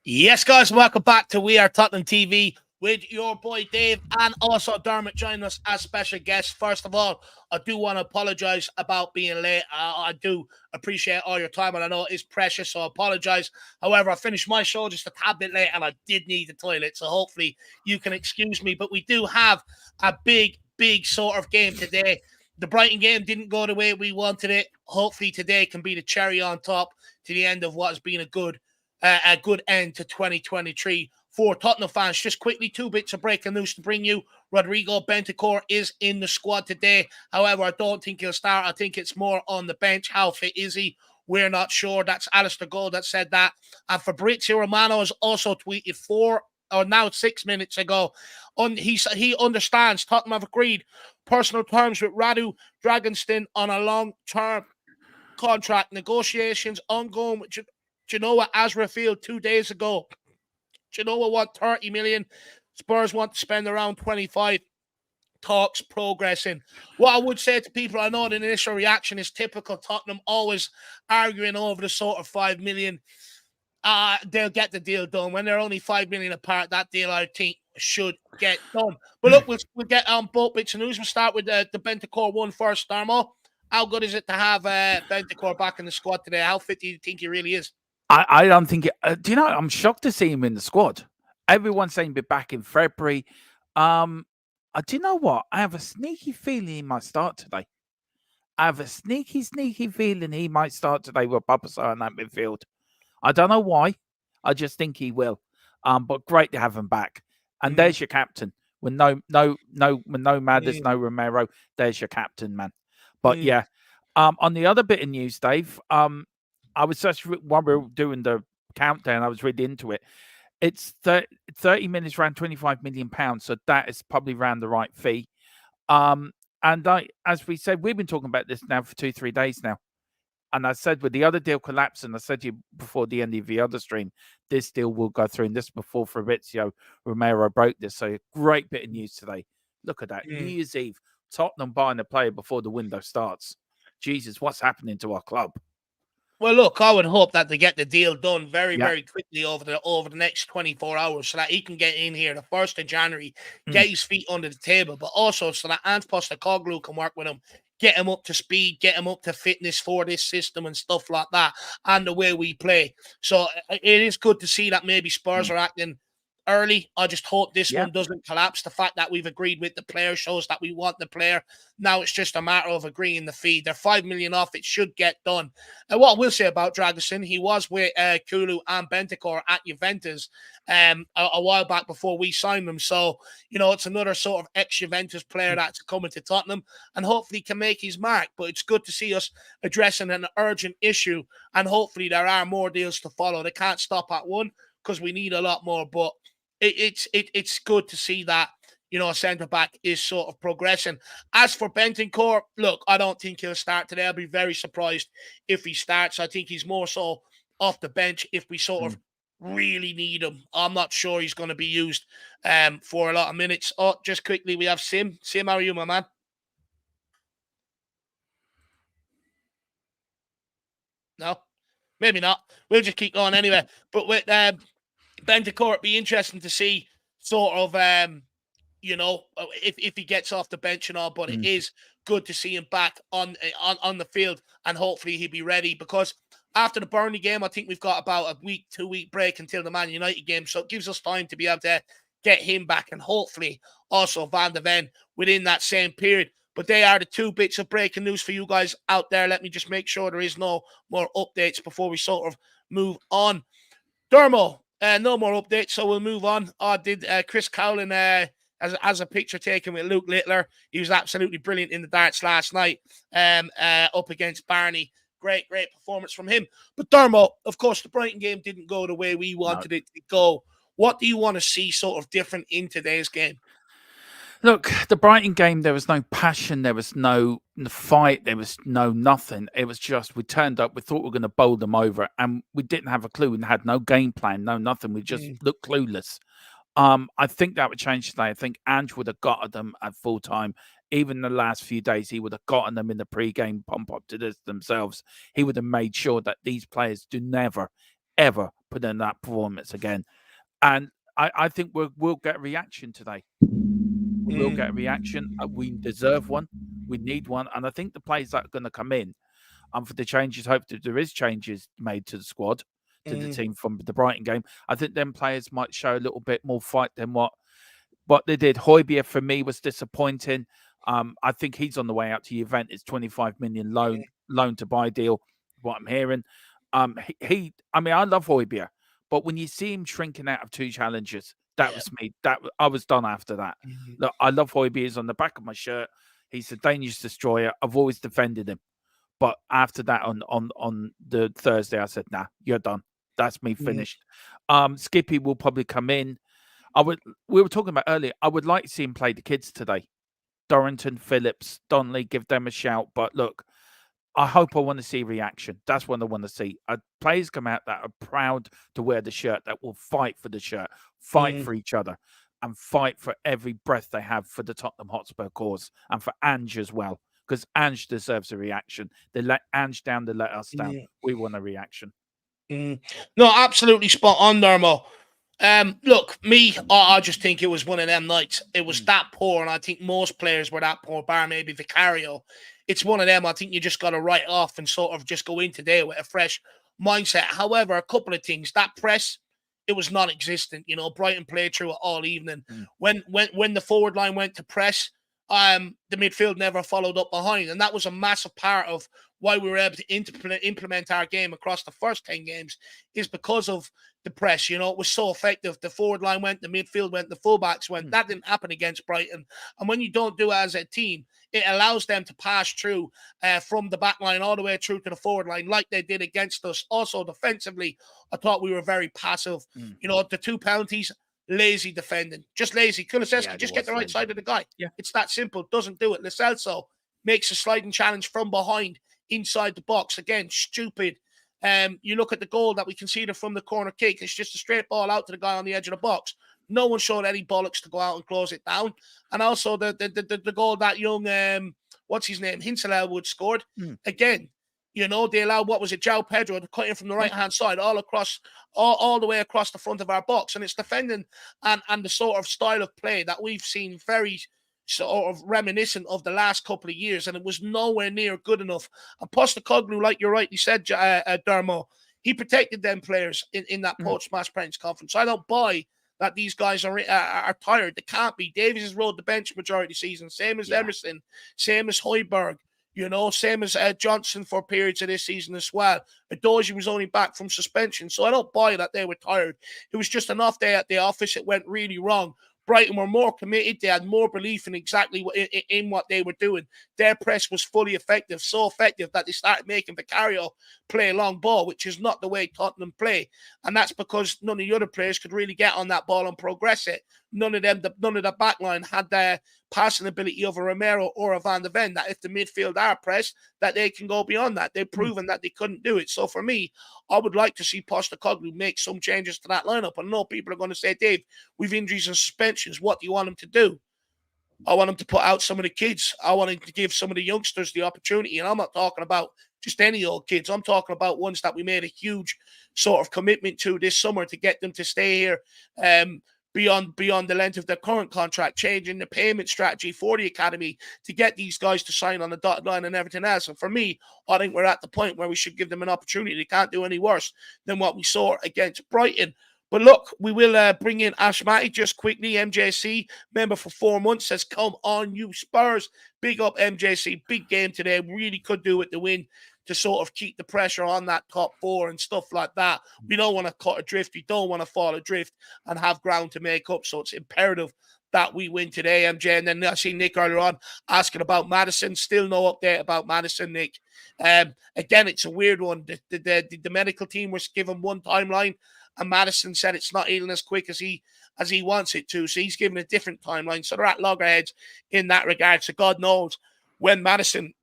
Yes, guys, welcome back to We Are Tottenham TV with your boy Dave and also Dermot joining us as special guests. First of all, I do want to apologize about being late. I do appreciate all your time, and I know it is precious, so I apologize. However, I finished my show just a tad bit late, and I did need the toilet, so hopefully you can excuse me. But we do have a big sort of game today. The Brighton game didn't go the way we wanted it. Hopefully today can be the cherry on top to the end of what has been a good end to 2023 for Tottenham fans. Just quickly, two bits of breaking news to bring you. Rodrigo Bentancur is in the squad today. However, I don't think he'll start. I think it's more on the bench. How fit is he? We're not sure. That's Alistair Gold that said that. And Fabrizio Romano has also tweeted 6 minutes ago. He understands Tottenham have agreed personal terms with Radu Dragonstein on a long-term contract. Negotiations ongoing with Genoa as revealed 2 days ago. Genoa want 30 million. Spurs want to spend around 25. Talks progressing. What I would say to people, I know the initial reaction is typical Tottenham, always arguing over the sort of 5 million. They'll get the deal done. When they're only 5 million apart, that deal I think should get done. But look, we'll get on both bits of news. We'll start with the Bentancur one first, Darmo. How good is it to have Bentancur back in the squad today? How fit do you think he really is? I don't think it. Do you know? I'm shocked to see him in the squad. Everyone's saying be back in February. Do you know what? I have a sneaky feeling he might start today. I have a sneaky feeling he might start today with Babasar in that midfield. I don't know why. I just think he will. But great to have him back. And there's your captain. With no Madders, no Romero. There's your captain, man. But yeah. On the other bit of news, Dave. I was just while we were doing the countdown, I was reading into it. It's 30 minutes around £25 million, so that is probably around the right fee. And as we said, we've been talking about this now for 2-3 days now. And I said with the other deal collapsing, I said to you before the end of the other stream, this deal will go through. And this before Fabrizio Romero broke this. So great bit of news today. Look at that. New Year's Eve, Tottenham buying a player before the window starts. Jesus, what's happening to our club? Well, look, I would hope that they get the deal done very quickly over the next 24 hours so that he can get in here the 1st of January, get his feet under the table, but also so that Ant Postecoglou can work with him, get him up to speed, get him up to fitness for this system and stuff like that, and the way we play. So it is good to see that maybe Spurs are acting early. I just hope this one doesn't collapse. The fact that we've agreed with the player shows that we want the player. Now it's just a matter of agreeing the fee. They're 5 million off. It should get done. And what I will say about Dragosin, he was with Kulu and Bentancur at Juventus a while back before we signed him. So, it's another sort of ex-Juventus player that's coming to Tottenham and hopefully can make his mark. But it's good to see us addressing an urgent issue, and hopefully there are more deals to follow. They can't stop at one because we need a lot more, but it's good to see that a centre back is sort of progressing. As for Bentancur, look, I don't think he'll start today. I'll be very surprised if he starts. I think he's more so off the bench if we sort of really need him. I'm not sure he's going to be used for a lot of minutes. Oh, just quickly, we have Sim. Sim, how are you, my man? No, maybe not. We'll just keep going anyway. But with Bentancur, it'd be interesting to see sort of, if he gets off the bench and all. But it is good to see him back on the field, and hopefully he'll be ready because after the Burnley game, I think we've got about a 2-week break until the Man United game, so it gives us time to be able to get him back, and hopefully also Van de Ven within that same period. But they are the two bits of breaking news for you guys out there. Let me just make sure there is no more updates before we sort of move on. Dermo, no more updates, so we'll move on. Did Chris Cowling as a picture taken with Luke Littler? He was absolutely brilliant in the darts last night up against Barney. Great performance from him. But Dermo, of course, the Brighton game didn't go the way we wanted it to go. What do you want to see sort of different in today's game? Look, the Brighton game, there was no passion, there was no fight, there was no nothing. It was just we turned up, we thought we were going to bowl them over, and we didn't have a clue and had no game plan, no nothing. We just looked clueless. I think that would change today. I think Ange would have got them at full time. Even the last few days, he would have gotten them in the pre-game pump up to this themselves. He would have made sure that these players do never, ever put in that performance again. And I think we'll get a reaction today. We will get a reaction. We deserve one. We need one. And I think the players that are going to come in, for the changes, hope that there is changes made to the squad, to the team from the Brighton game. I think them players might show a little bit more fight than what they did. Højbjerg, for me, was disappointing. I think he's on the way out to Juventus, 25 million loan to buy deal, what I'm hearing. I mean, I love Højbjerg, but when you see him shrinking out of 2 challenges, that was me. I was done after that. Look, I love Højbjerg. He's on the back of my shirt. He's a dangerous destroyer. I've always defended him. But after that, on the Thursday, I said, nah, you're done. That's me finished. Skippy will probably come in. We were talking about earlier, I would like to see him play the kids today. Dorrington, Phillips, Donnelly, give them a shout. But look, I want to see reaction. That's what I want to see. Players come out that are proud to wear the shirt, that will fight for the shirt, fight for each other, and fight for every breath they have for the Tottenham Hotspur cause, and for Ange as well, because Ange deserves a reaction. They let Ange down, they let us down. We want a reaction. No, absolutely spot on, Dermo. Look, I just think it was one of them nights. It was that poor, and I think most players were that poor, bar maybe Vicario. It's one of them. I think you just got to write off and sort of just go in today with a fresh mindset. However, a couple of things. That press, it was non-existent. You know, Brighton played through it all evening. When the forward line went to press, the midfield never followed up behind, and that was a massive part of why we were able to implement our game across the first 10 games, is because of the press. You know, it was so effective. The forward line went, the midfield went, the fullbacks went. That didn't happen against Brighton. And when you don't do it as a team, it allows them to pass through from the back line all the way through to the forward line like they did against us. Also, defensively, I thought we were very passive. You know, the 2 penalties, lazy defending. Just lazy. Kulusevski, just get the right side of the guy. Yeah. It's that simple. Doesn't do it. Lo Celso makes a sliding challenge from behind inside the box. Again, stupid. You look at the goal that we conceded from the corner kick. It's just a straight ball out to the guy on the edge of the box. No one showed any bollocks to go out and close it down. And also the goal that young, what's his name, Hinselwood scored. Again, you know, they allowed, what was it, João Pedro to cut in from the right-hand side all the way across the front of our box. And it's defending and the sort of style of play that we've seen very sort of reminiscent of the last couple of years, and it was nowhere near good enough. And Postecoglou, like you rightly said, Dermo, he protected them players in that post-match press conference. I don't buy that these guys are tired. They can't be. Davies has rode the bench majority of the season, same as Emerson, same as Højbjerg, you know, same as Johnson for periods of this season as well. Adoji was only back from suspension, so I don't buy that they were tired. It was just an off day at the office. It went really wrong. Brighton were more committed. They had more belief in exactly in what they were doing. Their press was fully effective, so effective that they started making Vicario play a long ball, which is not the way Tottenham play. And that's because none of the other players could really get on that ball and progress it. None of the back line had the passing ability of a Romero or a Van de Ven, that if the midfield are pressed, that they can go beyond that. They've proven that they couldn't do it. So for me, I would like to see Postecoglou make some changes to that lineup. I know people are going to say, Dave, we've injuries and suspensions. What do you want him to do? I want him to put out some of the kids. I want him to give some of the youngsters the opportunity. And I'm not talking about just any old kids. I'm talking about ones that we made a huge sort of commitment to this summer to get them to stay here beyond the length of their current contract, changing the payment strategy for the academy to get these guys to sign on the dotted line and everything else. And for me, I think we're at the point where we should give them an opportunity. They can't do any worse than what we saw against Brighton. But look, we will bring in Ashmati just quickly. MJC, member for 4 months, says, come on, you Spurs. Big up, MJC. Big game today. Really could do with the win to sort of keep the pressure on that top 4 and stuff like that. We don't want to cut adrift. We don't want to fall adrift and have ground to make up. So it's imperative that we win today, MJ. And then I see Nick earlier on asking about Maddison. Still no update about Maddison, Nick. Again, it's a weird one. The medical team was given one timeline, and Maddison said it's not healing as quick as he wants it to. So he's given a different timeline. So they're at loggerheads in that regard. So God knows when Maddison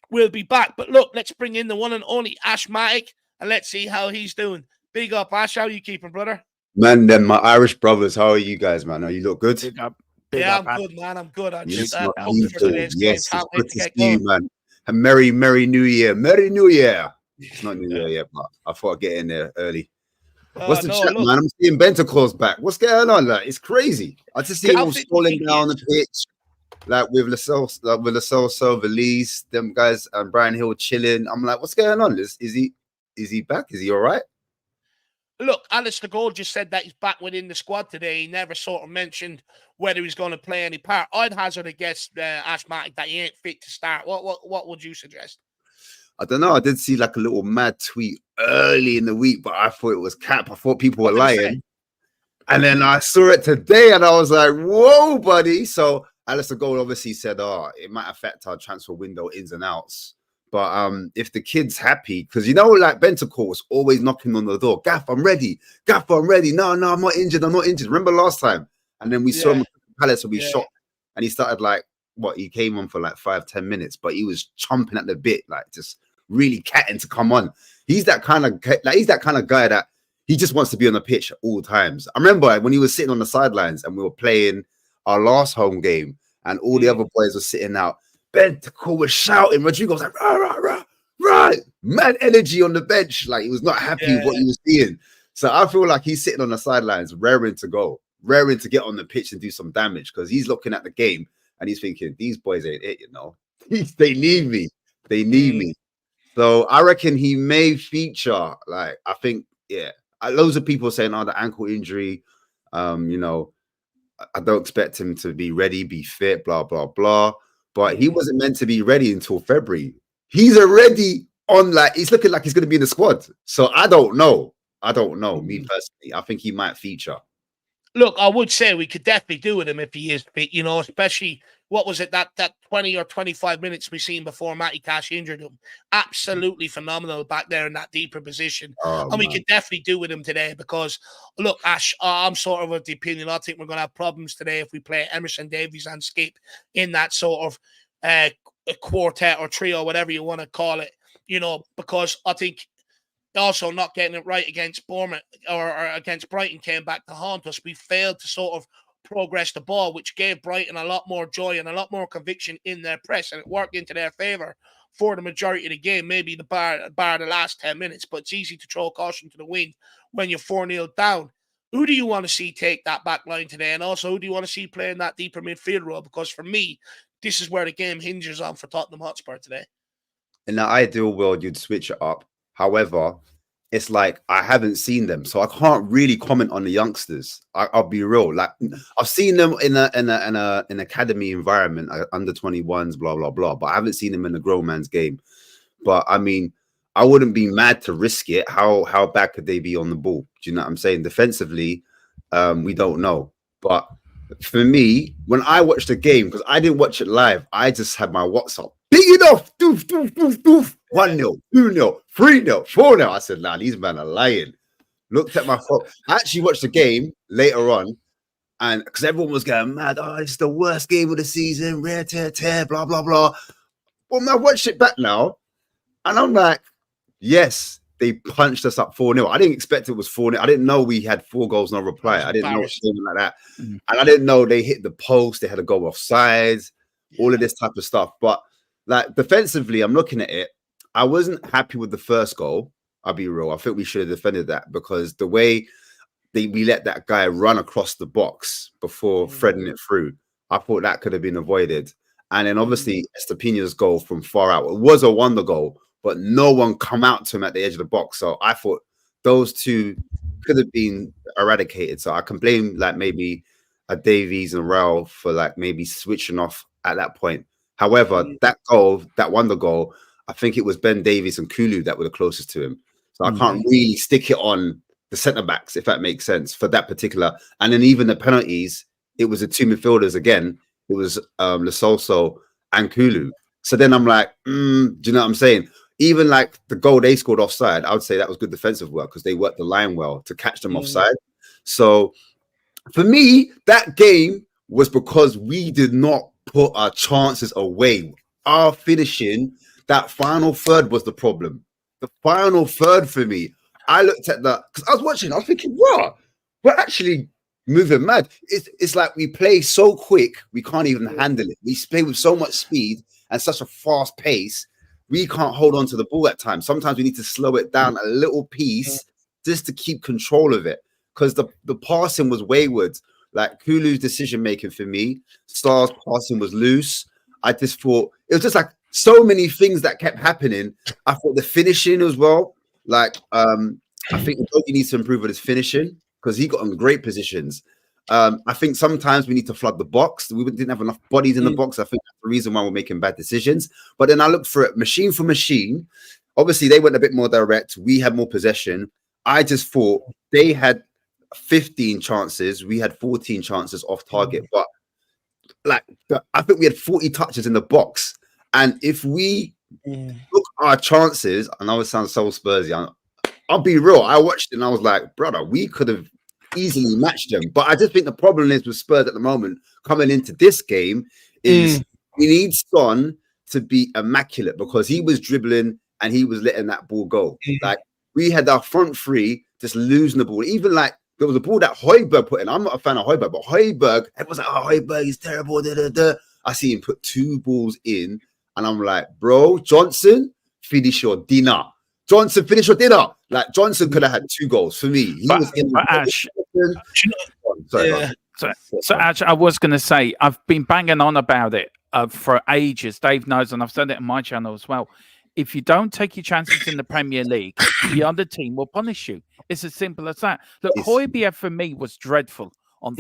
will be back. But look, let's bring in the one and only Ashmatic, and let's see how he's doing. Big up, Ash. How you keeping, brother? Man, then my Irish brothers, how are you guys, man? Are you look good? Big up, I'm Ash. good, man. I'm good. I'm just Yes, pumped for today's game. yes, Can't it's wait good to to get see you, going. man. A merry New Year. Merry New Year. It's not New Year yet, but I thought I'd get in there early. What's the No, chat, look, man? I'm seeing Bentacle's back. What's going on? Like, it's crazy. I just see him how all fit do you strolling think he down the is? pitch, like with Lascelles, Valise, them guys, and Brian Hill chilling. I'm like, what's going on? Is he back? Is he all right? Look, Alistair Gold just said that he's back within the squad today. He never sort of mentioned whether he's going to play any part. I'd hazard a guess, Ashmatic, that he ain't fit to start. What would you suggest? I don't know. I did see like a little mad tweet early in the week, but I thought it was cap. I thought people were What did he say? lying. And then I saw it today and I was like, whoa, buddy. So Alistair Gold obviously said, oh, it might affect our transfer window ins and outs. But if the kid's happy, because you know, like Bentacle was always knocking on the door. Gaff, I'm ready. Gaff, I'm ready. No, I'm not injured. I'm not injured. Remember last time? And then we saw him at Palace and we shot. And he started like, he came on for like 5-10 minutes, but he was chomping at the bit, like just really catting to come on. He's that kind of guy that he just wants to be on the pitch at all times. I remember when he was sitting on the sidelines and we were playing our last home game and all the other boys were sitting out. Bentacle was shouting. Rodrigo was like, rah, rah, rah, rah. Mad energy on the bench. Like he was not happy with what he was seeing. So I feel like he's sitting on the sidelines, raring to go, raring to get on the pitch and do some damage because he's looking at the game and he's thinking, these boys ain't it, you know. They need me. They need me. So I reckon he may feature. Like, I think, loads of people saying, oh, the ankle injury, you know, I don't expect him to be ready, be fit, blah, blah, blah. But he wasn't meant to be ready until February. He's already on, like, he's looking like he's going to be in the squad. So I don't know. Me personally. I think he might feature. Look, I would say we could definitely do with him if he is fit, you know, especially, what was it, that 20 or 25 minutes we seen before Matty Cash injured him. Absolutely phenomenal back there in that deeper position. And we could definitely do with him today because, look, Ash, I'm sort of the opinion, I think we're going to have problems today if we play Emerson Davies and Skip in that sort of a quartet or trio, whatever you want to call it, you know, because I think also not getting it right against Bournemouth or against Brighton came back to haunt us. We failed to sort of progress the ball, which gave Brighton a lot more joy and a lot more conviction in their press, and it worked into their favour for the majority of the game, maybe the bar the last 10 minutes, but it's easy to throw caution to the wind when you're 4-0 down. Who do you want to see take that back line today? And also, who do you want to see playing that deeper midfield role? Because for me, this is where the game hinges on for Tottenham Hotspur today. In the ideal world, you'd switch it up. However, it's like I haven't seen them, so I can't really comment on the youngsters. I'll be real. Like I've seen them in an academy environment, under 21s, blah blah blah. But I haven't seen them in a grown man's game. But I mean, I wouldn't be mad to risk it. How bad could they be on the ball? Do you know what I'm saying? Defensively, we don't know. But for me, when I watched the game, because I didn't watch it live, I just had my WhatsApp. Big enough, doof, doof, doof, doof. 1-0, 2-0, 3-0, 4-0. I said, nah, these men are lying. Looked at my phone. I actually watched the game later on, and because everyone was going mad, oh, it's the worst game of the season, rare tear, blah, blah, blah. Well, I watched it back now, and I'm like, yes, they punched us up 4-0. I didn't expect it was 4-0. I didn't know we had 4 goals, no reply. I didn't know it was like that. And I didn't know they hit the post, they had to go off sides, all of this type of stuff. But like defensively, I'm looking at it. I wasn't happy with the first goal. I'll be real. I think we should have defended that because the way we let that guy run across the box before threading it through, I thought that could have been avoided. And then obviously Estepina's goal from far out, it was a wonder goal, but no one come out to him at the edge of the box. So I thought those two could have been eradicated. So I can blame like maybe a Davies and Raul for like maybe switching off at that point. However, that goal, that wonder goal, I think it was Ben Davies and Kulu that were the closest to him. So I can't really stick it on the centre backs, if that makes sense, for that particular. And then even the penalties, it was the 2 midfielders again. It was Lascelles and Kulu. So then I'm like, do you know what I'm saying? Even like the goal they scored offside, I would say that was good defensive work because they worked the line well to catch them offside. So for me, that game was because we did not put our chances away. Our finishing, that final third was the problem. The final third for me, I looked at that because I was watching, I was thinking, wow, we're actually moving mad. It's like we play so quick, we can't even handle it. We play with so much speed and such a fast pace, we can't hold on to the ball at times. Sometimes we need to slow it down a little piece just to keep control of it, because the passing was wayward. Like Kulu's decision making for me, Star's passing was loose. I just thought it was just like so many things that kept happening. I thought the finishing as well. Like I think he needs to improve with his finishing because he got in great positions. I think sometimes we need to flood the box. We didn't have enough bodies in the box. I think that's the reason why we're making bad decisions. But then I looked for it machine for machine. Obviously, they went a bit more direct. We had more possession. I just thought they had 15 chances. We had 14 chances off target. But like, I think we had 40 touches in the box. And if we look at our chances, I know it sounds so Spursy, I'll be real. I watched it and I was like, brother, we could have easily matched them. But I just think the problem is with Spurs at the moment coming into this game is we need Son to be immaculate because he was dribbling and he was letting that ball go. Like we had our front three just losing the ball. Even like there was a ball that Højbjerg put in. I'm not a fan of Højbjerg, but Højbjerg, it was like, oh, Højbjerg is terrible. Da, da, da. I see him put 2 balls in and I'm like, bro, Johnson, finish your dinner. Johnson, finish your dinner. Like Johnson could have had 2 goals for me. He was in Ash. Sorry, so Ash, I was going to say, I've been banging on about it for ages. Dave knows, and I've said it on my channel as well. If you don't take your chances in the Premier League, the other team will punish you. It's as simple as that. Look, Højbjerg for me was dreadful on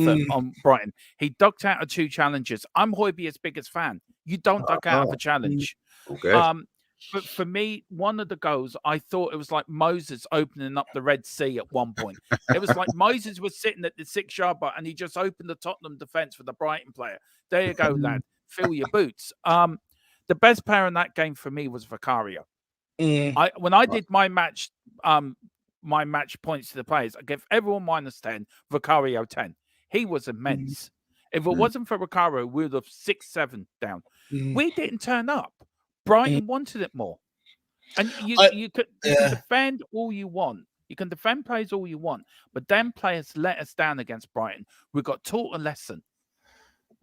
Brighton. He ducked out of 2 challenges. I'm Højbjerg's biggest fan. You don't duck out of a challenge. Okay. But for me, one of the goals, I thought it was like Moses opening up the Red Sea at one point. It was like Moses was sitting at the 6-yard line and he just opened the Tottenham defence for the Brighton player. There you go, lad. Fill your boots. The best player in that game for me was Vicario. When I did my match points to the players, I gave everyone -10, Vicario 10. He was immense. If it wasn't for Vicario, we would have 6-7 down. We didn't turn up. Brighton wanted it more. And you can defend all you want. You can defend players all you want. But then players let us down against Brighton. We got taught a lesson.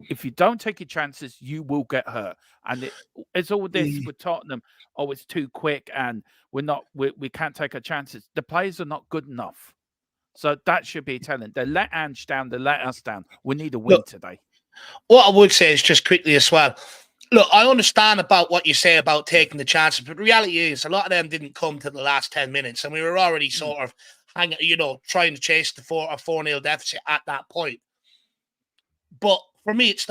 If you don't take your chances, you will get hurt. And it's all this with Tottenham. Oh, it's too quick and we can't take our chances. The players are not good enough. So that should be telling. They let Ange down. They let us down. We need a win today. What I would say is just quickly as well. Look, I understand about what you say about taking the chances, but the reality is a lot of them didn't come to the last 10 minutes, and we were already sort of hanging, trying to chase the 4-0 deficit at that point. But for me, it's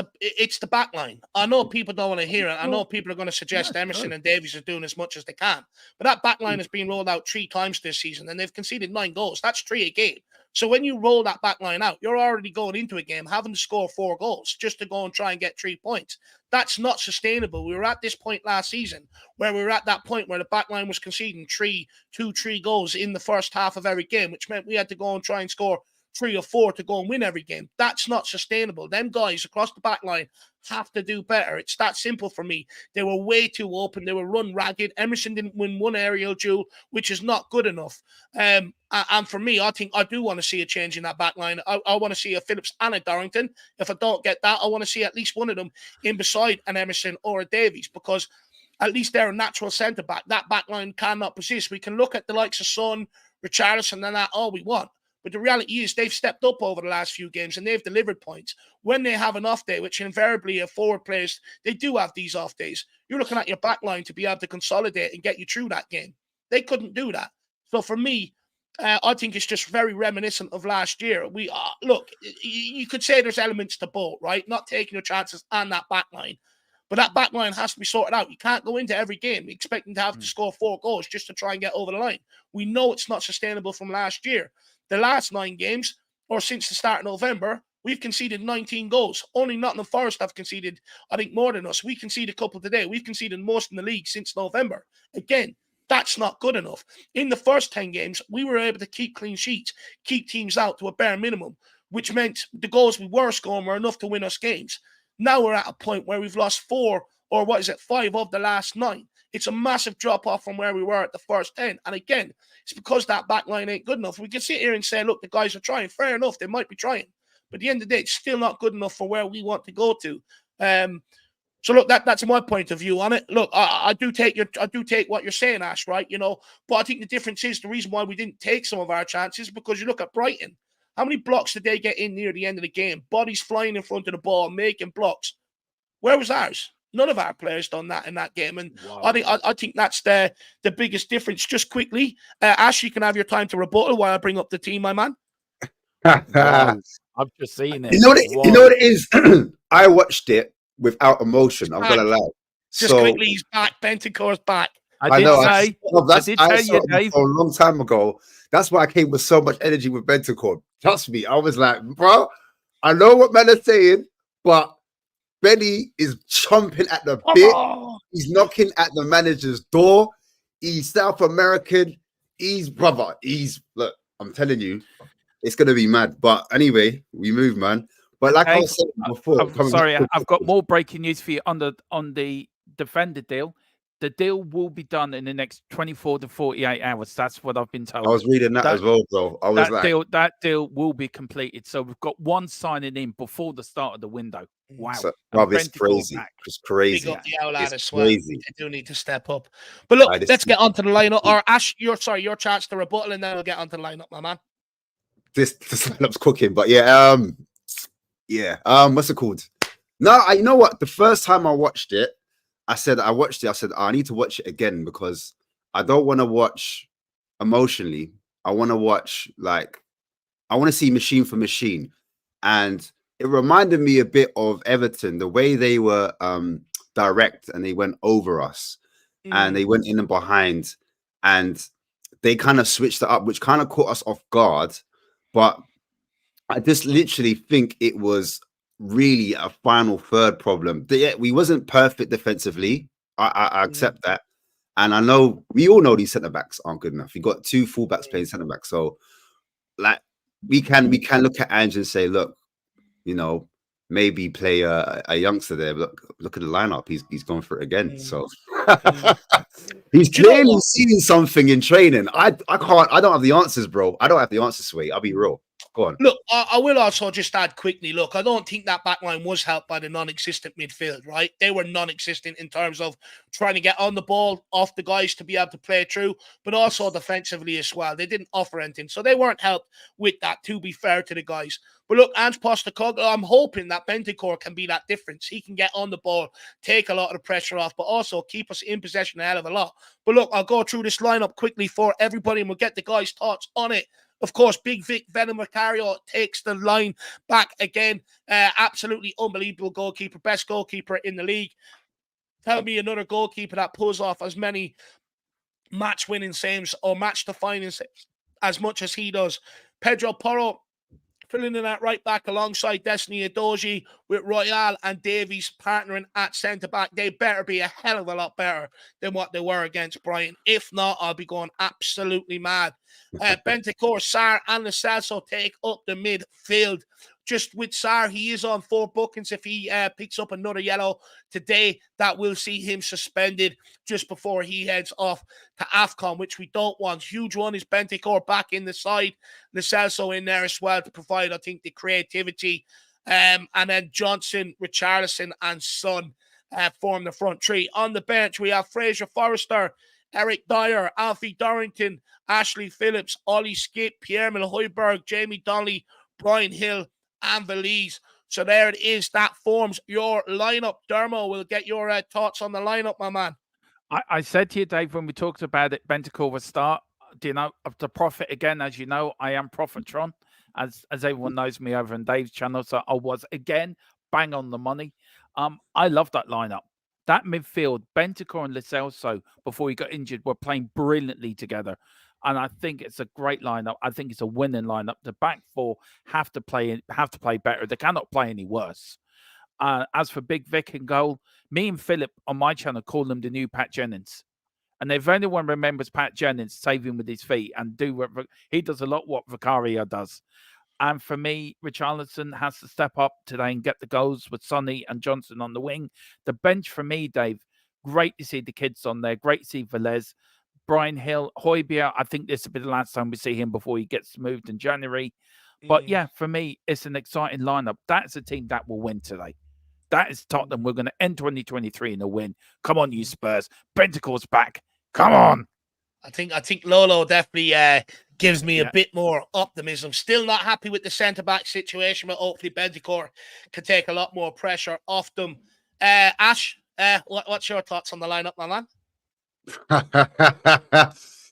the back line. I know people don't want to hear it. I know people are going to suggest Emerson and Davies are doing as much as they can. But that back line has been rolled out 3 times this season, and they've conceded 9 goals. That's 3 a game. So when you roll that back line out, you're already going into a game having to score 4 goals just to go and try and get 3 points. That's not sustainable. We were at this point last season where we were at that point where the back line was conceding 3 goals in the first half of every game, which meant we had to go and try and score 3 or 4 to go and win every game. That's not sustainable. Them guys across the back line have to do better. It's that simple for me. They were way too open. They were run ragged. Emerson didn't win 1 aerial duel, which is not good enough. And for me, I think I do want to see a change in that back line. I want to see a Phillips and a Dorrington. If I don't get that, I want to see at least one of them in beside an Emerson or a Davies, because at least they're a natural centre-back. That back line cannot persist. We can look at the likes of Son, Richarlison, and that all we want. But the reality is they've stepped up over the last few games and they've delivered points. When they have an off day, which invariably are forward players, they do have these off days. You're looking at your back line to be able to consolidate and get you through that game. They couldn't do that. So for me, I think it's just very reminiscent of last year. We look, you could say there's elements to both, right? Not taking your chances and that back line. But that back line has to be sorted out. You can't go into every game expecting to have to score 4 goals just to try and get over the line. We know it's not sustainable from last year. The last 9 games, or since the start of November, we've conceded 19 goals. Only Nottingham Forest have conceded, I think, more than us. We conceded a couple today. We've conceded most in the league since November. Again, that's not good enough. In the first 10 games, we were able to keep clean sheets, keep teams out to a bare minimum, which meant the goals we were scoring were enough to win us games. Now we're at a point where we've lost 4 or 5 of the last 9. It's a massive drop-off from where we were at the first 10. And again, it's because that back line ain't good enough. We can sit here and say, look, the guys are trying. Fair enough, they might be trying. But at the end of the day, it's still not good enough for where we want to go to. So look, that's my point of view on it. Look, I do take what you're saying, Ash, right? But I think the difference is the reason why we didn't take some of our chances because you look at Brighton. How many blocks did they get in near the end of the game? Bodies flying in front of the ball, making blocks. Where was ours? None of our players done that in that game, and I think that's the biggest difference. Just quickly, Ash, you can have your time to rebuttal while I bring up the team, my man. Wow. I've just seen it. You know what it is? I watched it without emotion. I'm gonna lie. Just quickly, he's back. Bentancur's back. I did say you, Dave, for a long time ago. That's why I came with so much energy with Bentancur. Trust me, I was like, bro, I know what men are saying, but Benny is chomping at the bit. He's knocking at the manager's door. He's South American. Look, I'm telling you, it's gonna be mad. But anyway, we move, man. But like I was saying before, I've got more breaking news for you on the defender deal. The deal will be done in the next 24 to 48 hours. That's what I've been told. I was reading that as well, bro. That deal will be completed. So we've got one signing in before the start of the window. Wow. So, it's crazy. It's crazy. Big up the owl as well. They do need to step up. But look, let's get onto the lineup. Or Ash, your chance to rebuttal, and then we'll get onto the lineup, my man. This lineup's cooking, but yeah, what's it called? No, you know what? The first time I watched it, I said I need to watch it again because I don't want to watch emotionally. I want to watch I want to see machine for machine, and it reminded me a bit of Everton, the way they were direct and they went over us, and they went in and behind, and they kind of switched it up, which kind of caught us off guard. But I just literally think it was really a final third problem. We wasn't perfect defensively. I accept that. And I know we all know these centre backs aren't good enough. You got two fullbacks playing centre back. So we can look at Ange and say, look, maybe play a youngster there. Look at the lineup. He's going for it again. So he's clearly seen something in training. I don't have the answers, bro. I don't have the answers, Sway. I'll be real. Go on. Look, I will also just add quickly. Look, I don't think that backline was helped by the non-existent midfield, right? They were non-existent in terms of trying to get on the ball off the guys to be able to play through, but also defensively as well. They didn't offer anything, so they weren't helped with that, to be fair to the guys. But look, Ange Postecoglou, I'm hoping that Bentancur can be that difference. He can get on the ball, take a lot of the pressure off, but also keep us in possession a hell of a lot. But look, I'll go through this lineup quickly for everybody, and we'll get the guys' thoughts on it. Of course, Big Vic Venom Macario takes the line back again. Absolutely unbelievable goalkeeper, best goalkeeper in the league. Tell me another goalkeeper that pulls off as many match-winning saves or match-defining saves as much as he does. Pedro Porro filling in at right back alongside Destiny Edoji with Royale and Davies partnering at centre-back. They better be a hell of a lot better than what they were against Brighton. If not, I'll be going absolutely mad. Bentancur, Sarr and Lo Celso take up the midfield. Just with Sarr, he is on 4 bookings. If he picks up another yellow today, that will see him suspended just before he heads off to AFCON, which we don't want. Huge one is Bentancur back in the side. Lo Celso in there as well to provide, I think, the creativity. And then Johnson, Richarlison and Son form the front three. On the bench, we have Fraser Forrester, Eric Dyer, Alfie Dorrington, Ashley Phillips, Ollie Skip, Pierre-Emile Højbjerg, Jamie Donnelly, Brian Hill, and Valise. So there it is. That forms your lineup. Dermo, will get your thoughts on the lineup, my man. I said to you, Dave, when we talked about it, Bentancur will start. Of the Prophet again, as you know, I am Prophetron, as everyone knows me over on Dave's channel. So I was again bang on the money. I love that lineup. That midfield, Bentancur and Lo Celso, before he got injured, were playing brilliantly together. And I think it's a great lineup. I think it's a winning lineup. The back four have to play better. They cannot play any worse. As for Big Vic and goal, me and Philip on my channel call him the new Pat Jennings. And if anyone remembers Pat Jennings saving with his feet and he does a lot what Vicario does. And for me, Richarlison has to step up today and get the goals with Sonny and Johnson on the wing. The bench for me, Dave, great to see the kids on there. Great to see Velez. Brian Hill, Højbjerg, I think this will be the last time we see him before he gets moved in January. But yeah, for me, it's an exciting lineup. That's a team that will win today. That is Tottenham. We're going to end 2023 in a win. Come on, you Spurs. Bentancur's back. Come on. I think Lolo definitely gives me Yeah. a bit more optimism. Still not happy with the centre-back situation, but hopefully Bentancur can take a lot more pressure off them. Ash, what's your thoughts on the lineup, my man?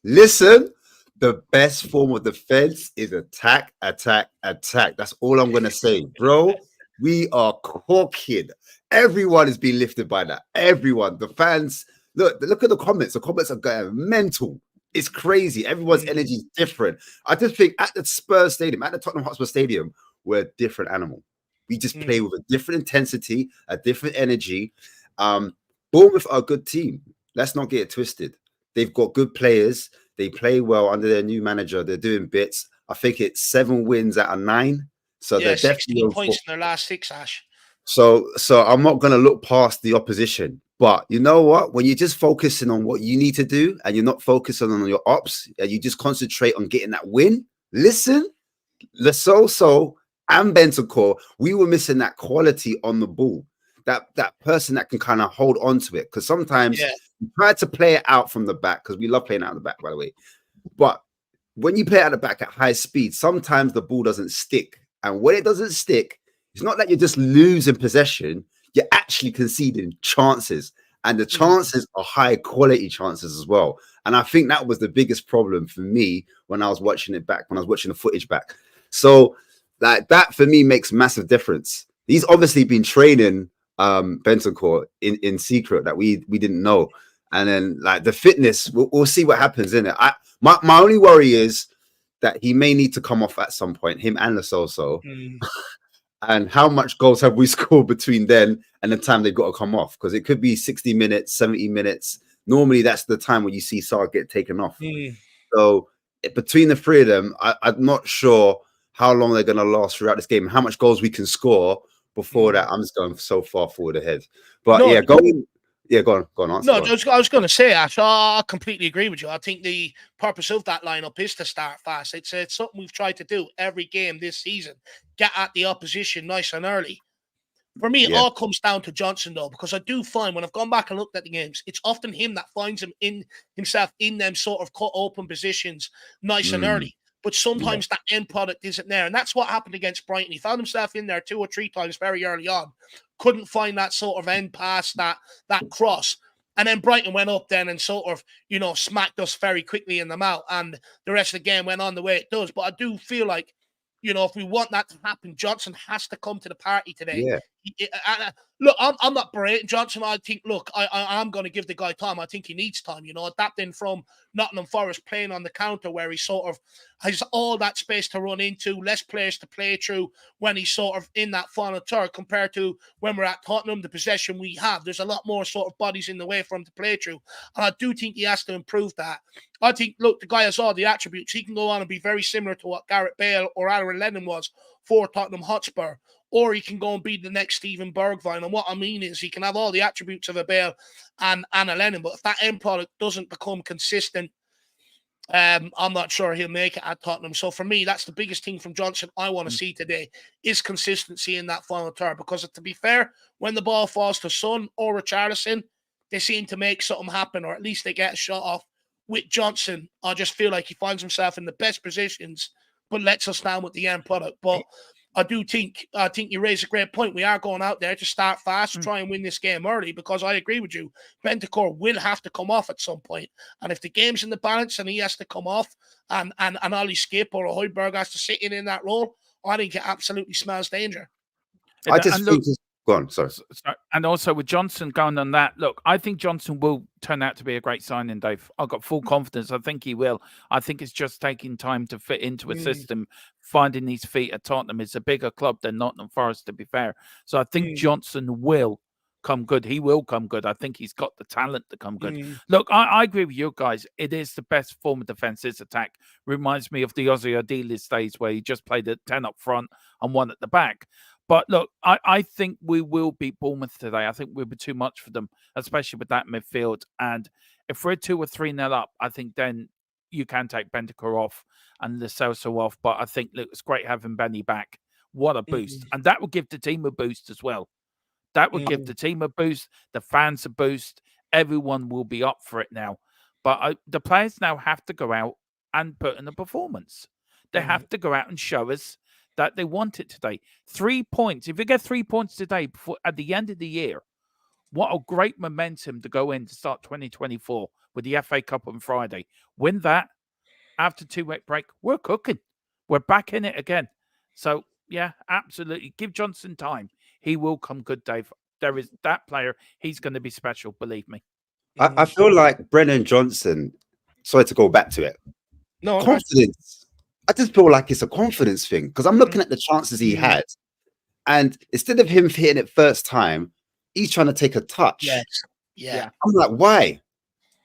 Listen, the best form of defense is attack, attack, attack. That's all I'm going to say, bro. We are cooking. Everyone is being lifted by that. Everyone, the fans. Look at the comments. The comments are going mental. It's crazy. Everyone's energy is different. I just think at the Spurs Stadium, at the Tottenham Hotspur Stadium, we're a different animal. We just play with a different intensity, a different energy. Bournemouth are a good team. Let's not get it twisted. They've got good players. They play well under their new manager. They're doing bits. I think it's 7 wins out of 9. So yeah, they're 16 definitely points in their last 6, Ash. So I'm not going to look past the opposition. But you know what? When you're just focusing on what you need to do and you're not focusing on your ops and you just concentrate on getting that win, listen, Lesoso and Bentancur, we were missing that quality on the ball. That person that can kind of hold on to it. Because sometimes you try to play it out from the back, because we love playing out of the back, by the way. But when you play out of the back at high speed, sometimes the ball doesn't stick. And when it doesn't stick, it's not that you're just losing possession, you're actually conceding chances. And the chances are high quality chances as well. And I think that was the biggest problem for me when I was watching it back, when I was watching the footage back. So like that for me makes massive difference. He's obviously been training Bentancur in secret that we didn't know. And then like the fitness, we'll see what happens in it. My only worry is that he may need to come off at some point, him and Lesoso. And how much goals have we scored between then and the time they've got to come off? Because it could be 60 minutes, 70 minutes. Normally, that's the time when you see Sarr get taken off. So between the three of them, I'm not sure how long they're going to last throughout this game, how much goals we can score before that. I'm just going so far forward ahead. But go on, answer. No, I was going to say, Ash, I completely agree with you. I think the purpose of that lineup is to start fast. It's something we've tried to do every game this season. Get at the opposition nice and early. For me, it all comes down to Johnson, though, because I do find when I've gone back and looked at the games, it's often him that finds himself in them sort of cut open positions nice and early. But sometimes that end product isn't there. And that's what happened against Brighton. He found himself in there 2 or 3 times very early on. Couldn't find that sort of end pass, that cross. And then Brighton went up then and sort of, smacked us very quickly in the mouth. And the rest of the game went on the way it does. But I do feel like, if we want that to happen, Johnson has to come to the party today. Look, I'm not berating Johnson. I think, I'm going to give the guy time. I think he needs time, adapting from Nottingham Forest, playing on the counter where he sort of has all that space to run into, less players to play through when he's sort of in that final third compared to when we're at Tottenham, the possession we have. There's a lot more sort of bodies in the way for him to play through. And I do think he has to improve that. I think, the guy has all the attributes. He can go on and be very similar to what Gareth Bale or Aaron Lennon was for Tottenham Hotspur. Or he can go and be the next Steven Bergwijn. And what I mean is he can have all the attributes of a Bale and a Lennon. But if that end product doesn't become consistent, I'm not sure he'll make it at Tottenham. So for me, that's the biggest thing from Johnson I want to see today is consistency in that final third. Because to be fair, when the ball falls to Son or Richarlison, they seem to make something happen, or at least they get a shot off. With Johnson, I just feel like he finds himself in the best positions, but lets us down with the end product. But I think you raise a great point. We are going out there to start fast, try and win this game early, because I agree with you. Bentancur will have to come off at some point. And if the game's in the balance and he has to come off and Ollie Skip or a Højbjerg has to sit in that role, I think it absolutely smells danger. I just think go on, sorry. And also with Johnson going on that, look, I think Johnson will turn out to be a great signing, Dave. I've got full confidence. I think he will. I think it's just taking time to fit into a system, finding his feet at Tottenham. It's a bigger club than Nottingham Forest, to be fair. So I think Johnson will come good. He will come good. I think he's got the talent to come good. Look, I agree with you guys. It is the best form of defense, is attack. Reminds me of the Ozzy Ardiles days where he just played at 10 up front and 1 at the back. But look, I think we will beat Bournemouth today. I think we'll be too much for them, especially with that midfield. And if we're 2 or 3-0 up, I think then you can take Bentancur off and Lesoso off. But I think, look, it's great having Benny back. What a boost. And that will give the team a boost as well. That would give the team a boost, the fans a boost. Everyone will be up for it now. But the players now have to go out and put in a performance. They have to go out and show us that they want it today. 3 points. If you get 3 points today before at the end of the year, what a great momentum to go in to start 2024 with the FA Cup on Friday. Win that after 2-week break. We're cooking. We're back in it again. So, yeah, absolutely. Give Johnson time. He will come good, Dave. There is that player. He's going to be special, believe me. I feel like Brennan Johnson, sorry to go back to it. No, confidence. I just feel like it's a confidence thing because I'm looking at the chances he had. And instead of him hitting it first time, he's trying to take a touch. Yes. Yeah. I'm like, why?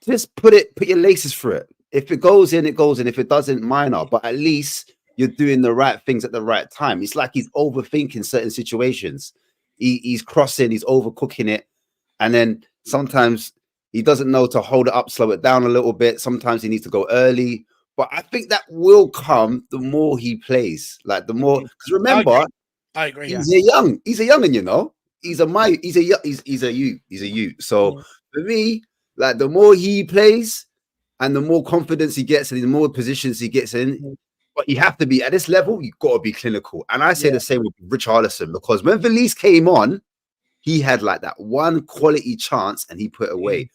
Just put your laces through it. If it goes in, it goes in. If it doesn't, minor. But at least you're doing the right things at the right time. It's like he's overthinking certain situations. He's crossing, he's overcooking it. And then sometimes he doesn't know to hold it up, slow it down a little bit. Sometimes he needs to go early. But I think that will come the more he plays. Like the more, because remember, I agree. He's a youngin, you know. He's a youth. So for me, like the more he plays and the more confidence he gets and the more positions he gets in, but you have to be at this level, you've got to be clinical. And I say the same with Richarlison, because when Valise came on, he had like that one quality chance and he put away.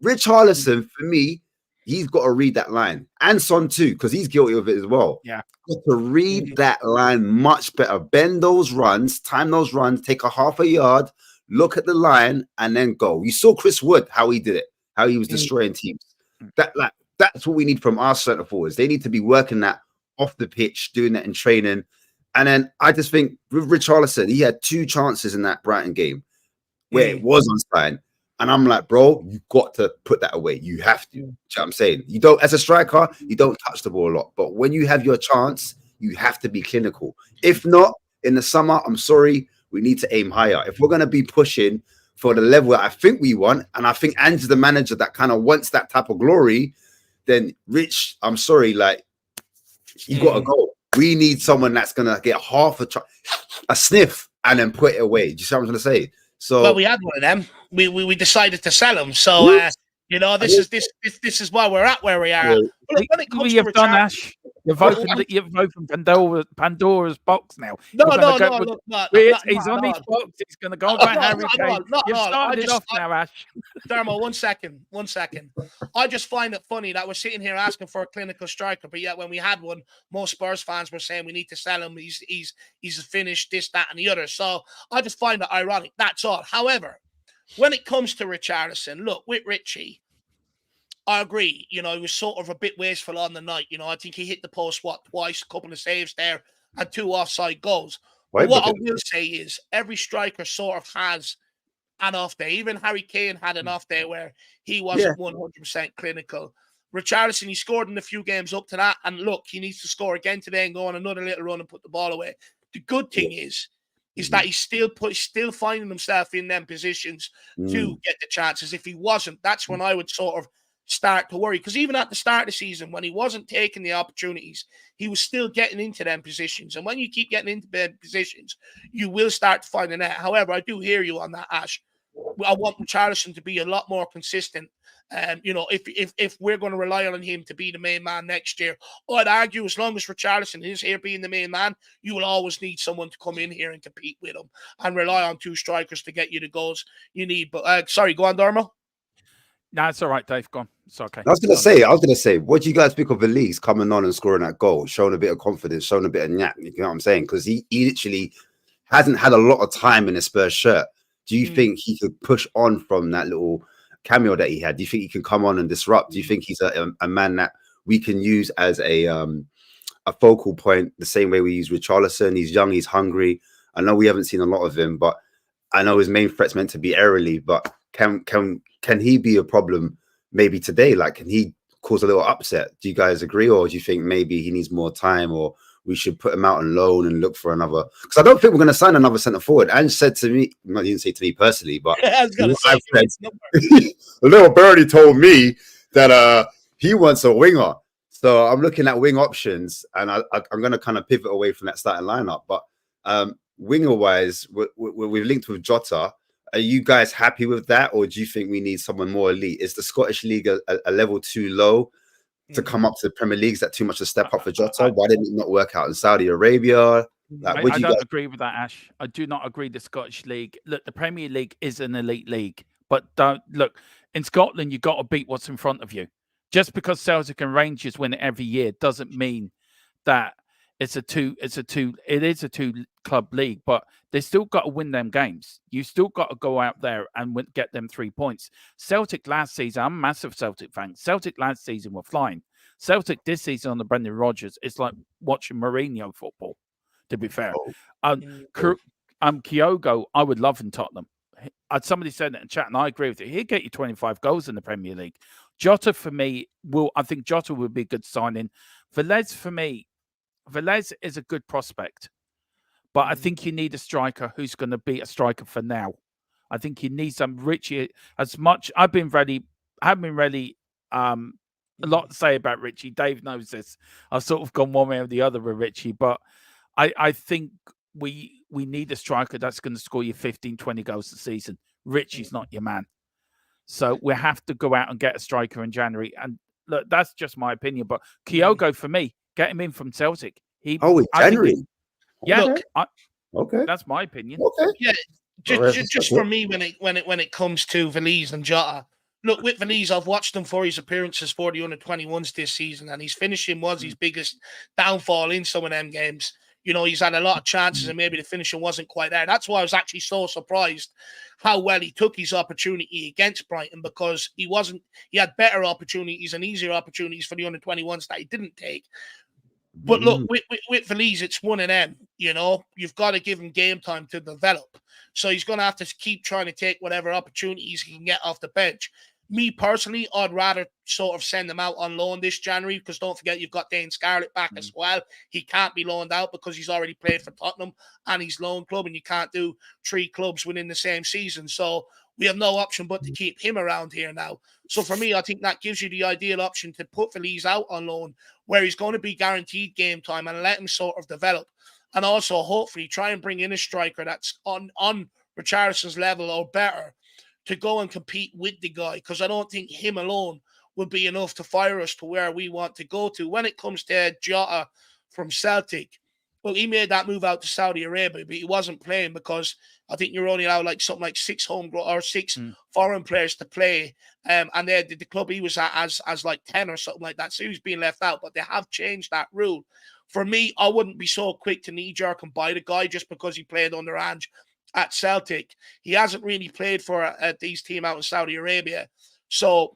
Richarlison, for me, he's got to read that line. And Son too, because he's guilty of it as well. Yeah. Got to read that line much better. Bend those runs, time those runs, take a half a yard, look at the line, and then go. You saw Chris Wood, how he did it, how he was destroying teams. That's what we need from our centre forwards. They need to be working that off the pitch, doing that in training. And then I just think with Richarlison, he had 2 chances in that Brighton game where it was onside. And I'm like, bro, you've got to put that away. You have to. You know what I'm saying? You don't, as a striker, you don't touch the ball a lot. But when you have your chance, you have to be clinical. If not, in the summer, I'm sorry, we need to aim higher. If we're going to be pushing for the level that I think we want, and I think Ange's the manager that kind of wants that type of glory, then Rich, I'm sorry, like, you got to go. We need someone that's going to get half a sniff and then put it away. Do you see what I'm going to say? So, well, we had one of them. We decided to sell them. So you know, this is why we're at where we are. Look, when it comes to done, Ash, you've opened Pandora's box now. No. He's on his box. He's going to go by Harry Kane. You've started it off now, Ash. Dermo, one second. I just find it funny that we're sitting here asking for a clinical striker, but yet when we had one, most Spurs fans were saying we need to sell him. He's finished this, that, and the other. So I just find it ironic. That's all. However, when it comes to Richarlison, look, with Richie, I agree. You know, he was sort of a bit wasteful on the night. You know, I think he hit the post, twice, a couple of saves there, and 2 offside goals. But what I will say is every striker sort of has an off day. Even Harry Kane had an off day where he wasn't 100% clinical. Richarlison, he scored in a few games up to that. And look, he needs to score again today and go on another little run and put the ball away. The good thing is that he's still finding himself in them positions to get the chances. If he wasn't, that's when I would sort of start to worry. Because even at the start of the season, when he wasn't taking the opportunities, he was still getting into them positions. And when you keep getting into them positions, you will start to find the net. However, I do hear you on that, Ash. I want Richarlison to be a lot more consistent. You know, if we're going to rely on him to be the main man next year, I'd argue as long as Richarlison is here being the main man, you will always need someone to come in here and compete with him and rely on 2 strikers to get you the goals you need. But sorry, go on, Dermo. No, it's all right, Dave. Go on. It's okay. I was going to say, what do you guys think of Elise coming on and scoring that goal, showing a bit of confidence, showing a bit of nyap? You know what I'm saying? Because he literally hasn't had a lot of time in a Spurs shirt. Do you think he could push on from that little cameo that he had? Do you think he can come on and disrupt? Do you think he's a man that we can use as a focal point the same way we use Richarlison? He's young, he's hungry. I know we haven't seen a lot of him, but I know his main threat's meant to be aerially, but can he be a problem maybe today? Like, can he cause a little upset? Do you guys agree? Or do you think maybe he needs more time, or we should put him out on loan and look for another? Because I don't think we're going to sign another centre forward. Ange said to me, he didn't say to me personally, but little Birdie told me that he wants a winger. So I'm looking at wing options, and I'm going to kind of pivot away from that starting lineup. But winger wise, we've linked with Jota. Are you guys happy with that, or do you think we need someone more elite? Is the Scottish League a level too low to come up to the Premier League? Is that too much to step up for Jota? Why didn't it not work out in Saudi Arabia? Like, I don't agree with that, Ash. I do not agree. The Scottish League, look, the Premier League is an elite league, but don't look in Scotland. You got to beat what's in front of you. Just because Celtic and Rangers win it every year doesn't mean that it is a two club league, but they still got to win them games. You still got to go out there and get them 3 points. Celtic last season, I'm a massive Celtic fan. Celtic last season were flying. Celtic this season on the Brendan Rodgers, it's like watching Mourinho football, to be fair. Kyogo, I would love in Tottenham. Somebody said it in chat, and I agree with it. He'd get you 25 goals in the Premier League. Jota, for me, I think Jota would be a good signing. Velez, for me, Velez is a good prospect, but I think you need a striker who's going to be a striker for now. I think you need some Richie. As much I've been really a lot to say about Richie. Dave knows this. I've sort of gone one way or the other with Richie, but I think we need a striker that's going to score you 15, 20 goals a season. Richie's not your man. So we have to go out and get a striker in January. And look, that's just my opinion. But Kyogo, for me, get him in from Celtic. January. Okay. That's my opinion. Okay. Yeah, just for me, when it comes to Velez and Jota, look, with Velez, I've watched him for his appearances for the under-21s this season, and his finishing was his biggest downfall in some of them games. You know, he's had a lot of chances and maybe the finishing wasn't quite there. That's why I was actually so surprised how well he took his opportunity against Brighton, because he had better opportunities and easier opportunities for the under-21s that he didn't take. But look, with Velez, it's one of them, you know. You've got to give him game time to develop. So he's going to have to keep trying to take whatever opportunities he can get off the bench. Me personally, I'd rather sort of send him out on loan this January, because don't forget you've got Dane Scarlett back as well. He can't be loaned out because he's already played for Tottenham and his loan club, and you can't do 3 clubs within the same season. So we have no option but to keep him around here now. So for me, I think that gives you the ideal option to put Velez out on loan, where he's going to be guaranteed game time, and let him sort of develop. And also hopefully try and bring in a striker that's on Richarlison's level or better, to go and compete with the guy, because I don't think him alone would be enough to fire us to where we want to go to. When it comes to Jota from Celtic, well, he made that move out to Saudi Arabia, but he wasn't playing because I think you're only allowed like something like 6 foreign players to play, and the club he was at as like 10 or something like that, so he was being left out. But they have changed that rule. For me, I wouldn't be so quick to knee-jerk and buy the guy just because he played under Ange at Celtic. He hasn't really played for these team out in Saudi Arabia. So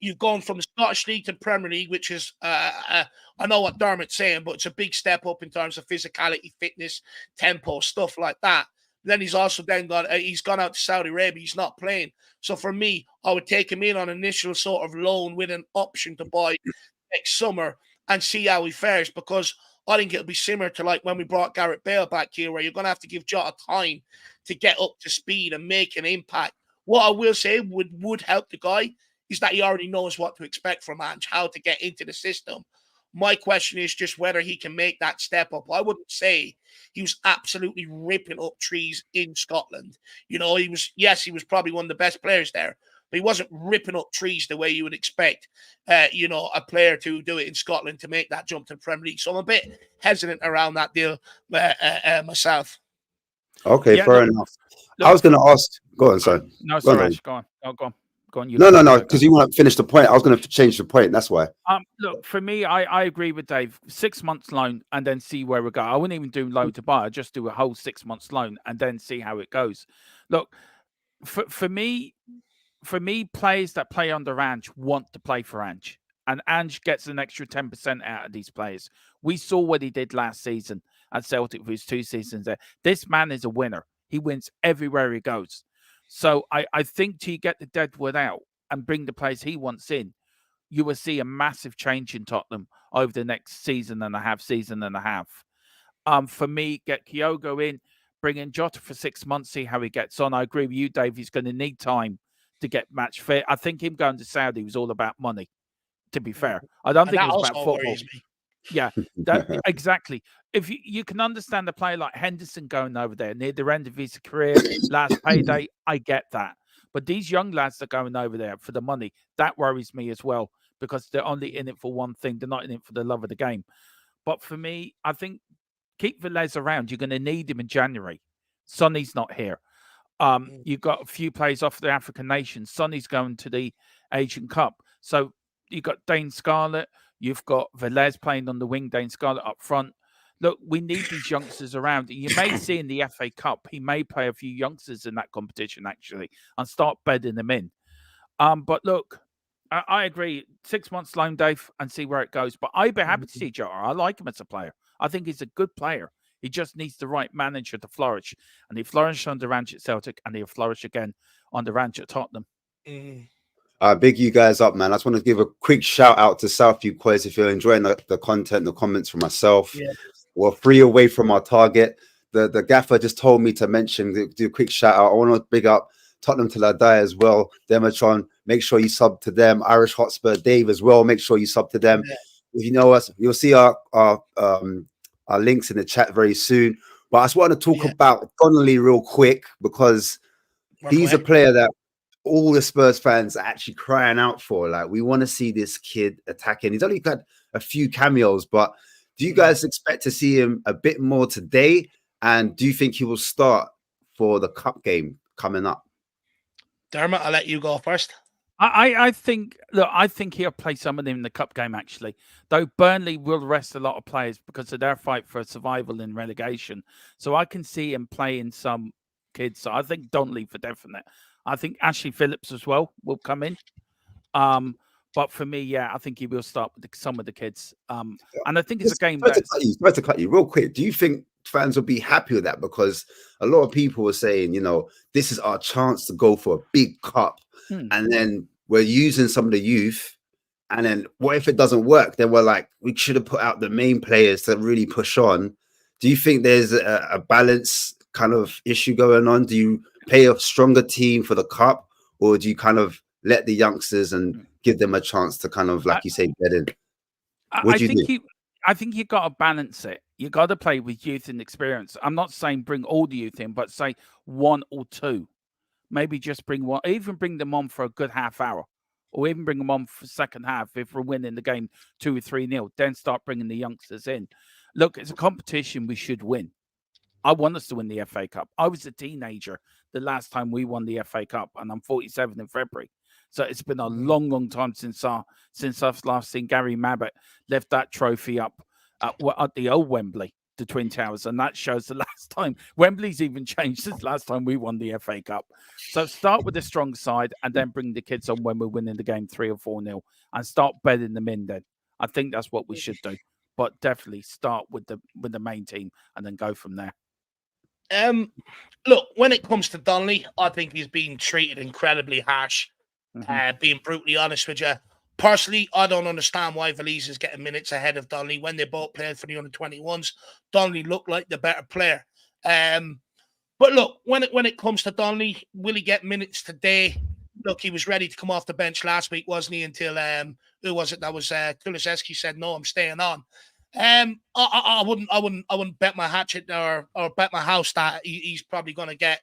you've gone from the Scottish League to the Premier League, which is, I know what Dermot's saying, but it's a big step up in terms of physicality, fitness, tempo, stuff like that. Then he's also he's gone out to Saudi Arabia. He's not playing. So for me, I would take him in on initial sort of loan with an option to buy next summer and see how he fares, because I think it'll be similar to like when we brought Gareth Bale back here, where you're going to have to give Jota time to get up to speed and make an impact. What I will say would help the guy is that he already knows what to expect from Ange, how to get into the system. My question is just whether he can make that step up. I wouldn't say he was absolutely ripping up trees in Scotland. You know, he was probably one of the best players there, but he wasn't ripping up trees the way you would expect, a player to do it in Scotland to make that jump to the Premier League. So I'm a bit hesitant around that deal myself. Okay, fair enough. I was going to ask. Go on, sorry. No, sorry, go on. Go on. Go on. No, because you want to finish the point. I was going to change the point. That's why. Look, for me, I agree with Dave. 6 months loan and then see where we go. I wouldn't even do loan to buy. I'd just do a whole 6 months loan and then see how it goes. Look, for me, players that play under Ange want to play for Ange, and Ange gets an extra 10% out of these players. We saw what he did last season at Celtic for his 2 seasons there. This man is a winner. He wins everywhere he goes. So I think to get the deadwood out and bring the players he wants in, you will see a massive change in Tottenham over the next season and a half. For me, get Kyogo in, bring in Jota for 6 months, see how he gets on. I agree with you, Dave. He's going to need time to get match fit. I think him going to Saudi was all about money, to be fair. I don't think it was about football. Yeah, that exactly. If you can understand a player like Henderson going over there near the end of his career, last payday, I get that. But these young lads that are going over there for the money, that worries me as well because they're only in it for one thing. They're not in it for the love of the game. But for me, I think keep Velez around. You're going to need him in January. Sonny's not here. You've got a few players off the African nations. Sonny's going to the Asian Cup. So you've got Dane Scarlett. You've got Velez playing on the wing, Dane Scarlett up front. Look, we need these youngsters around. You may see in the FA Cup, he may play a few youngsters in that competition, actually, and start bedding them in. But look, I agree. 6 months loan, Dave, and see where it goes. But I'd be happy to see Jota. I like him as a player. I think he's a good player. He just needs the right manager to flourish. And he flourished on the ranch at Celtic, and he'll flourish again on the ranch at Tottenham. Big you guys up, man. I just want to give a quick shout out to Southview Boys. If you're enjoying the content, the comments from myself, we're 3 away from our target. The gaffer just told me to do a quick shout out. I want to big up Tottenham Till I Die as well. Dematron, make sure you sub to them. Irish Hotspur Dave as well. Make sure you sub to them. If you know us, you'll see our links in the chat very soon. But I just want to talk about Donnelly real quick because he's a player that all the Spurs fans are actually crying out for. Like, we want to see this kid attacking. He's only got a few cameos, but do you guys expect to see him a bit more today? And do you think he will start for the cup game coming up? Dermot, I'll let you go first. I think he'll play some of them in the cup game, actually. Though Burnley will rest a lot of players because of their fight for survival in relegation. So I can see him playing some kids. So I think Donnelly for definite. I think Ashley Phillips as well will come in. But for me, I think he will start with some of the kids. And I think it's a game that's... Sorry to cut you real quick. Do you think fans will be happy with that? Because a lot of people were saying, this is our chance to go for a big cup. And then we're using some of the youth. And then what if it doesn't work? Then we're like, we should have put out the main players to really push on. Do you think there's a balance kind of issue going on? Do you play a stronger team for the cup, or do you kind of let the youngsters and give them a chance to kind of, like you say, bed in? I think you got to balance it. You got to play with youth and experience. I'm not saying bring all the youth in, but say 1 or 2. Maybe just bring one, even bring them on for a good half hour, or even bring them on for second half if we're winning the game 2 or 3-0. Then start bringing the youngsters in. Look, it's a competition we should win. I want us to win the FA Cup. I was a teenager the last time we won the FA Cup, and I'm 47 in February. So it's been a long, long time since I've last seen Gary Mabbott lift that trophy up at the old Wembley, the Twin Towers, and that shows the last time. Wembley's even changed since last time we won the FA Cup. So start with the strong side and then bring the kids on when we're winning the game 3 or 4-0 and start bedding them in then. I think that's what we should do. But definitely start with the main team and then go from there. Look, when it comes to Donnelly, I think he's being treated incredibly harsh. Being brutally honest with you, personally, I don't understand why Velez is getting minutes ahead of Donnelly when they both played for the under-21s. Donnelly looked like the better player. But look, when it comes to Donnelly, will he get minutes today? Look, he was ready to come off the bench last week, wasn't he? Until who was it? That was Kulusevski said, "No, I'm staying on." I wouldn't bet my hatchet or bet my house that he's probably going to get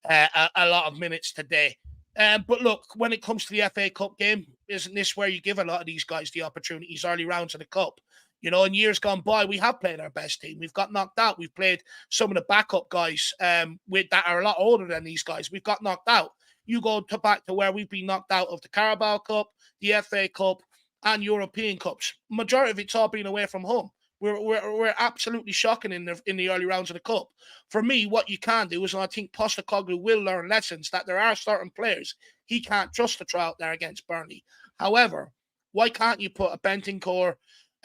a lot of minutes today. But look, when it comes to the FA Cup game, isn't this where you give a lot of these guys the opportunities early rounds of the Cup? In years gone by, we have played our best team. We've got knocked out. We've played some of the backup guys that are a lot older than these guys. We've got knocked out. You go back to where we've been knocked out of the Carabao Cup, the FA Cup, and European Cups. Majority of it's all been away from home. We're absolutely shocking in the early rounds of the Cup. For me, what you can do is, and I think Postecoglou will learn lessons, that there are certain players he can't trust to try out there against Burnley. However, why can't you put a Bentancur,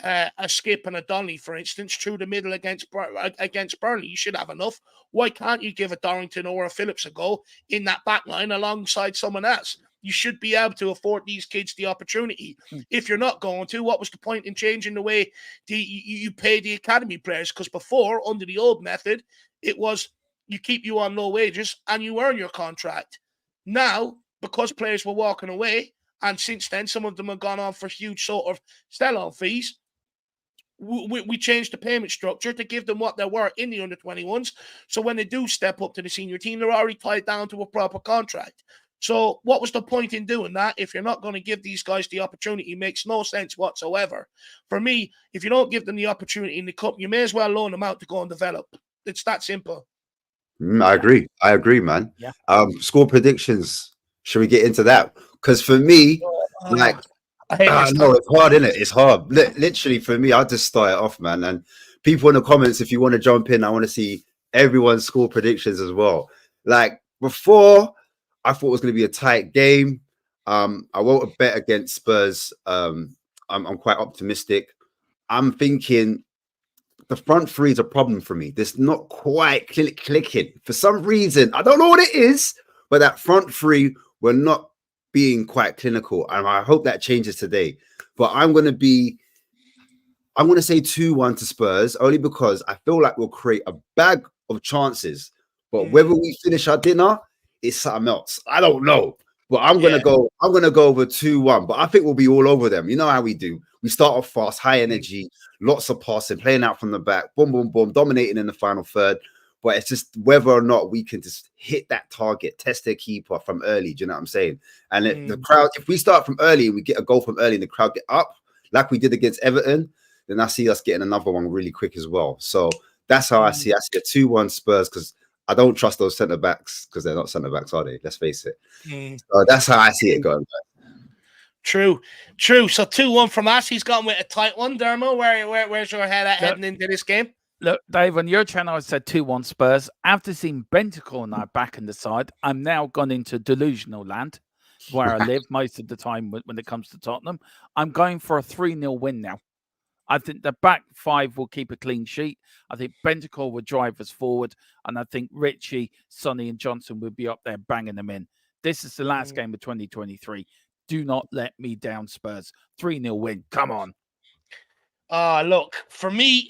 a Skip, and a Donnelly, for instance, through the middle against Burnley? You should have enough. Why can't you give a Dorrington or a Phillips a go in that back line alongside someone else? You should be able to afford these kids the opportunity. If you're not going to, what was the point in changing the way you pay the academy players? Because before, under the old method, it was you keep you on low wages and you earn your contract. Now, because players were walking away, and since then, some of them have gone on for huge sort of sell-on fees, we changed the payment structure to give them what they were in the under-21s. So when they do step up to the senior team, they're already tied down to a proper contract. So what was the point in doing that if you're not going to give these guys the opportunity? It makes no sense whatsoever. For me, if you don't give them the opportunity in the cup, you may as well loan them out to go and develop. It's that simple. I agree. I agree, man. Yeah. Score predictions. Should we get into that? Because for me, like, I hate this no, time. it's hard, isn't it? It's hard. Literally, for me, I'll just start it off, man. And people in the comments, if you want to jump in, I want to see everyone's score predictions as well. Like, before, I thought it was going to be a tight game. I won't bet against Spurs. I'm quite optimistic. I'm thinking the front three is a problem for me. There's not quite clicking. For some reason, I don't know what it is, but that front three were not being quite clinical. And I hope that changes today. But I'm going to say 2-1 to Spurs, only because I feel like we'll create a bag of chances. But whether we finish our dinner is something else. I don't know. But I'm gonna go over 2-1. But I think we'll be all over them. You know how we do. We start off fast, high energy, lots of passing, playing out from the back, boom, boom, boom, dominating in the final third. But it's just whether or not we can just hit that target, test their keeper from early. Do you know what I'm saying? And the crowd, if we start from early and we get a goal from early and the crowd get up, like we did against Everton, then I see us getting another one really quick as well. So that's how I see a 2-1 Spurs, because I don't trust those centre backs, because they're not centre backs, are they? Let's face it. So that's how I see it going. True. So 2-1 from us. He's gone with a tight one. Dermo, where's your head at heading into this game? Look, Dave, on your channel, I said 2-1 Spurs. After seeing Bentacle now back in the side, I'm now gone into delusional land, where I live most of the time when it comes to Tottenham. I'm going for a 3-0 win now. I think the back five will keep a clean sheet. I think Bentacle will drive us forward. And I think Richie, Sonny and Johnson will be up there banging them in. This is the last game of 2023. Do not let me down, Spurs. 3-0 win. Come on. Look, for me,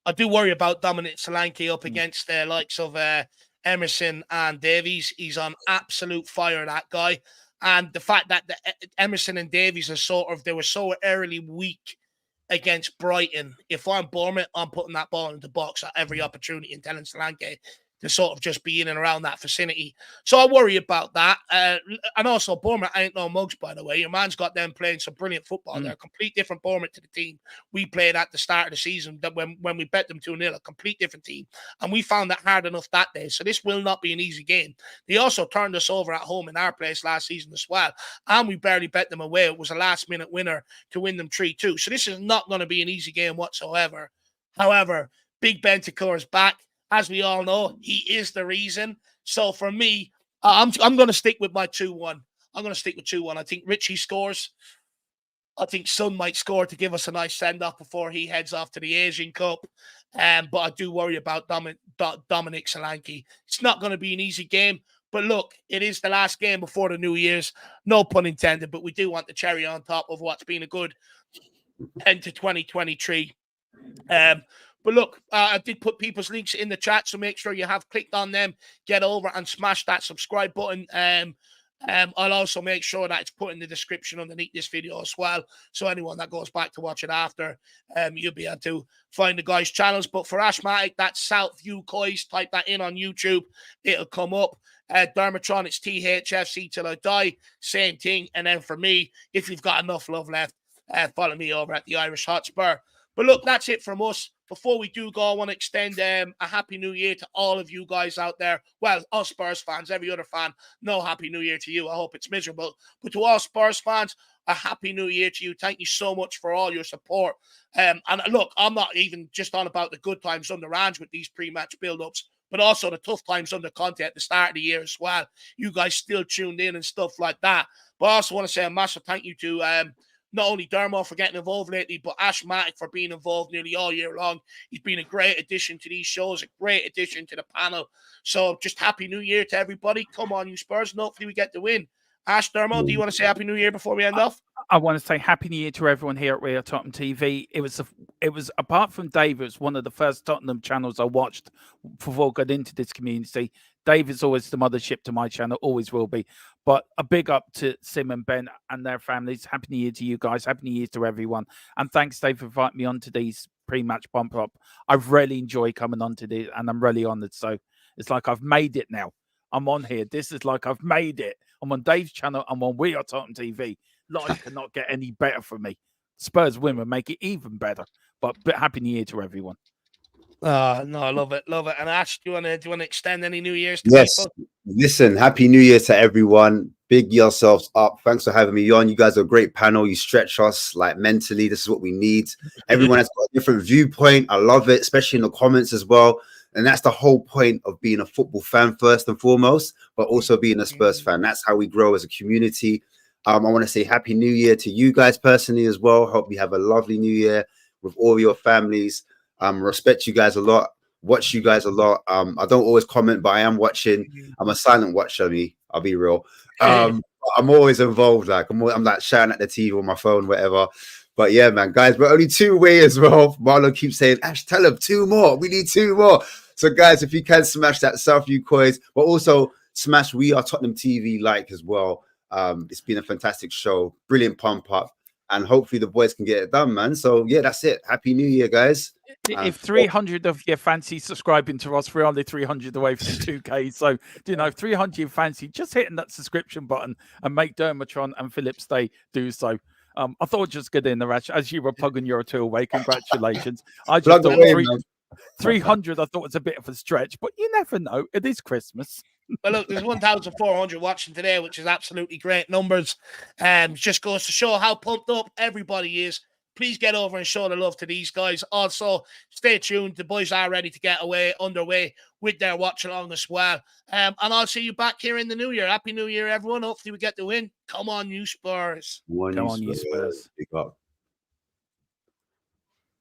I do worry about Dominic Solanke up against the likes of Emerson and Davies. He's on absolute fire, that guy. And the fact that Emerson and Davies are they were so early weak against Brighton. If I'm Bournemouth, I'm putting that ball in the box at every opportunity and telling Solanke to sort of just be in and around that vicinity. So I worry about that. And also, Bournemouth ain't no mugs, by the way. Your man's got them playing some brilliant football. They're a complete different Bournemouth to the team we played at the start of the season, that when we bet them 2-0, a complete different team. And we found that hard enough that day. So this will not be an easy game. They also turned us over at home in our place last season as well. And we barely bet them away. It was a last-minute winner to win them 3-2. So this is not going to be an easy game whatsoever. However, Big Bentancur is back. As we all know, he is the reason. So for me, I'm going to stick with my 2-1. I'm going to stick with 2-1. I think Richie scores. I think Son might score to give us a nice send-off before he heads off to the Asian Cup. But I do worry about Dominic Solanke. It's not going to be an easy game. But look, it is the last game before the New Year's. No pun intended, but we do want the cherry on top of what's been a good end to 2023. But look, I did put people's links in the chat, so make sure you have clicked on them. Get over and smash that subscribe button. I'll also make sure that it's put in the description underneath this video as well. So anyone that goes back to watch it after, you'll be able to find the guys' channels. But for Ashmatic, that's Southview Coys. Type that in on YouTube. It'll come up. Dermatron, it's THFC Till I Die. Same thing. And then for me, if you've got enough love left, follow me over at the Irish Hotspur. But look, that's it from us. Before we do go, I want to extend a Happy New Year to all of you guys out there. Well, us Spurs fans, every other fan, no Happy New Year to you. I hope it's miserable. But to all Spurs fans, a Happy New Year to you. Thank you so much for all your support. And look, I'm not even just on about the good times on the range with these pre-match build-ups, but also the tough times under Conte at the start of the year as well. You guys still tuned in and stuff like that. But I also want to say a massive thank you to not only Dermo for getting involved lately, but Ashmatic for being involved nearly all year long. He's been a great addition to these shows, a great addition to the panel. So just Happy New Year to everybody. Come on, you Spurs, and hopefully we get the win. Ash, Dermo, do you want to say Happy New Year before we end off? I want to say Happy New Year to everyone here at WeAreTottenhamTV. It was apart from Dave, it was one of the first Tottenham channels I watched before I got into this community. Dave is always the mothership to my channel, always will be. But a big up to Sim and Ben and their families. Happy New Year to you guys. Happy New Year to everyone. And thanks, Dave, for inviting me on today's pre-match bump up. I've really enjoyed coming on today, and I'm really honoured. So it's like I've made it now. I'm on here. This is like I've made it. I'm on Dave's channel. I'm on We Are Tottenham TV. Life cannot get any better for me. Spurs win will make it even better. But Happy New Year to everyone. No, I love it, love it. And Ash, do you want to extend any New Year's to Yes. people? Listen, Happy New Year to everyone. Big yourselves up. Thanks for having me on. You guys are a great panel. You stretch us like mentally. This is what we need. Everyone has got a different viewpoint. I love it, especially in the comments as well. And that's the whole point of being a football fan first and foremost, but also being a Spurs fan. That's how we grow as a community. I want to say Happy New Year to you guys personally as well. Hope you have a lovely New Year with all your families. Respect you guys a lot. Watch you guys a lot. I don't always comment, but I am watching. I'm a silent watcher. I'll be real. I'm always involved. Like I'm like shouting at the TV on my phone, whatever. But yeah, man, guys, we're only 2 away as well. Marlon keeps saying, Ash, tell him 2 more. We need 2 more. So, guys, if you can smash that South View coins, but also smash We Are Tottenham TV like as well. It's been a fantastic show, brilliant pump up, and hopefully the boys can get it done, man. So yeah, that's it. Happy New Year, guys. If 300 of you fancy subscribing to us, we're only 300 away from 2K. So, 300 fancy just hitting that subscription button and make Dermatron and Phillips Day do so. I thought just get in the rash as you were plugging your 2 away. Congratulations. I just thought 300 I thought was a bit of a stretch, but you never know. It is Christmas. Well, look, there's 1,400 watching today, which is absolutely great numbers. Just goes to show how pumped up everybody is. Please get over and show the love to these guys. Also, stay tuned. The boys are ready to get underway with their watch along as well. And I'll see you back here in the new year. Happy New Year, everyone. Hopefully we get the win. Come on, you Spurs. Come on, you Spurs. Pick up.